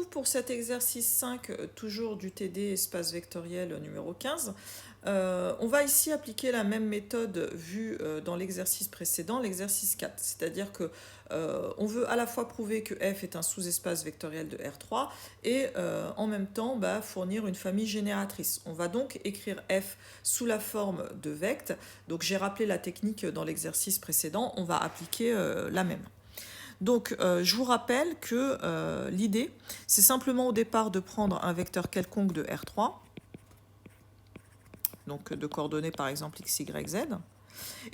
retrouve pour cet exercice 5, toujours du TD espace vectoriel numéro 15. On va ici appliquer la même méthode vue dans l'exercice précédent, l'exercice 4. C'est-à-dire que on veut à la fois prouver que f est un sous-espace vectoriel de R3 et en même temps fournir une famille génératrice. On va donc écrire f sous la forme de vect. Donc j'ai rappelé la technique dans l'exercice précédent, on va appliquer la même. Donc, je vous rappelle que l'idée, c'est simplement au départ de prendre un vecteur quelconque de R3, donc de coordonnées par exemple x, y, z,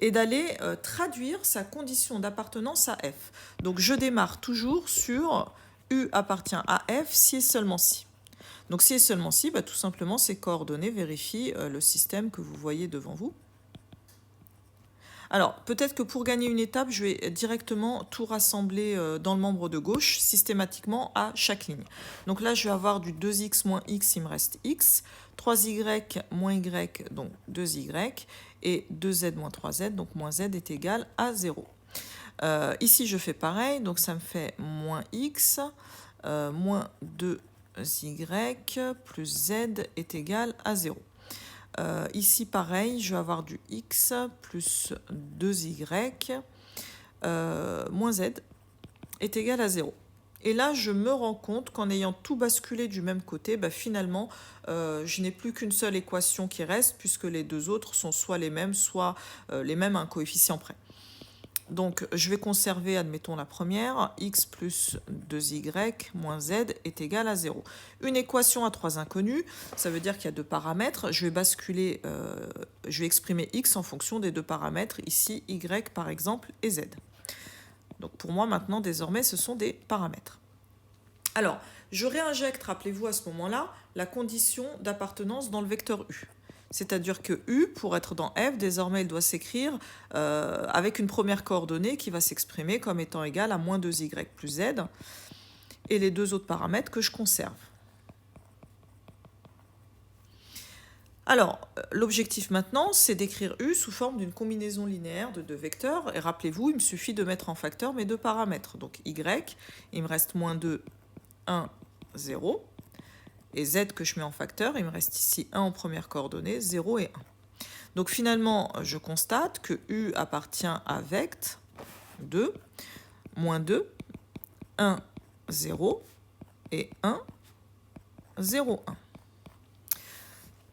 et d'aller traduire sa condition d'appartenance à f. Donc, je démarre toujours sur U appartient à f si et seulement si. Donc, si et seulement si, tout simplement, ces coordonnées vérifient le système que vous voyez devant vous. Alors, peut-être que pour gagner une étape, je vais directement tout rassembler dans le membre de gauche, systématiquement à chaque ligne. Donc là, je vais avoir du 2x moins x, il me reste x, 3y moins y, donc 2y, et 2z moins 3z, donc moins z est égal à 0. Ici, je fais pareil, donc ça me fait moins x, moins 2y, plus z est égal à 0. Ici, pareil, je vais avoir du x plus 2y moins z est égal à 0. Et là, je me rends compte qu'en ayant tout basculé du même côté, finalement, je n'ai plus qu'une seule équation qui reste, puisque les deux autres sont soit les mêmes à un coefficient près. Donc, je vais conserver, admettons, la première, x plus 2y moins z est égal à 0. Une équation à trois inconnus, ça veut dire qu'il y a deux paramètres. Je vais basculer, je vais exprimer x en fonction des deux paramètres, ici y par exemple et z. Donc, pour moi, maintenant, désormais, ce sont des paramètres. Alors, je réinjecte, rappelez-vous à ce moment-là, la condition d'appartenance dans le vecteur u. C'est-à-dire que U, pour être dans F, désormais, il doit s'écrire avec une première coordonnée qui va s'exprimer comme étant égale à moins 2y plus z, et les deux autres paramètres que je conserve. Alors, l'objectif maintenant, c'est d'écrire U sous forme d'une combinaison linéaire de deux vecteurs. Et rappelez-vous, il me suffit de mettre en facteur mes deux paramètres. Donc y, il me reste moins 2, 1, 0. Et z que je mets en facteur, il me reste ici 1 en première coordonnée, 0 et 1. Donc finalement, je constate que U appartient à vect 2, moins 2, 1, 0 et 1, 0, 1.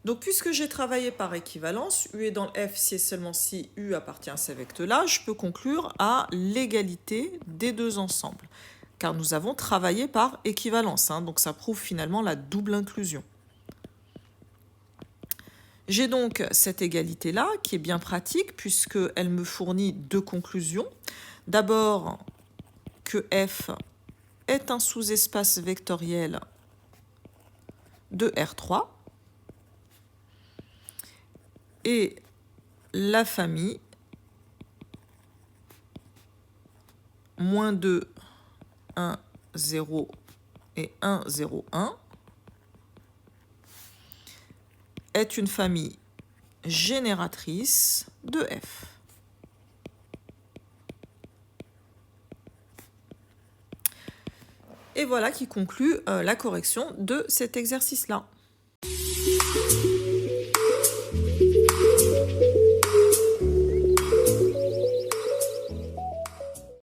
Donc puisque j'ai travaillé par équivalence, U est dans le F si et seulement si U appartient à ces vecteurs-là, je peux conclure à l'égalité des deux ensembles. Car nous avons travaillé par équivalence, donc ça prouve finalement la double inclusion. J'ai donc cette égalité-là qui est bien pratique puisqu'elle me fournit deux conclusions. D'abord, que f est un sous-espace vectoriel de R3 et la famille moins 2, 1, 0 et 1, 0, 1 est une famille génératrice de f. Et voilà qui conclut la correction de cet exercice-là.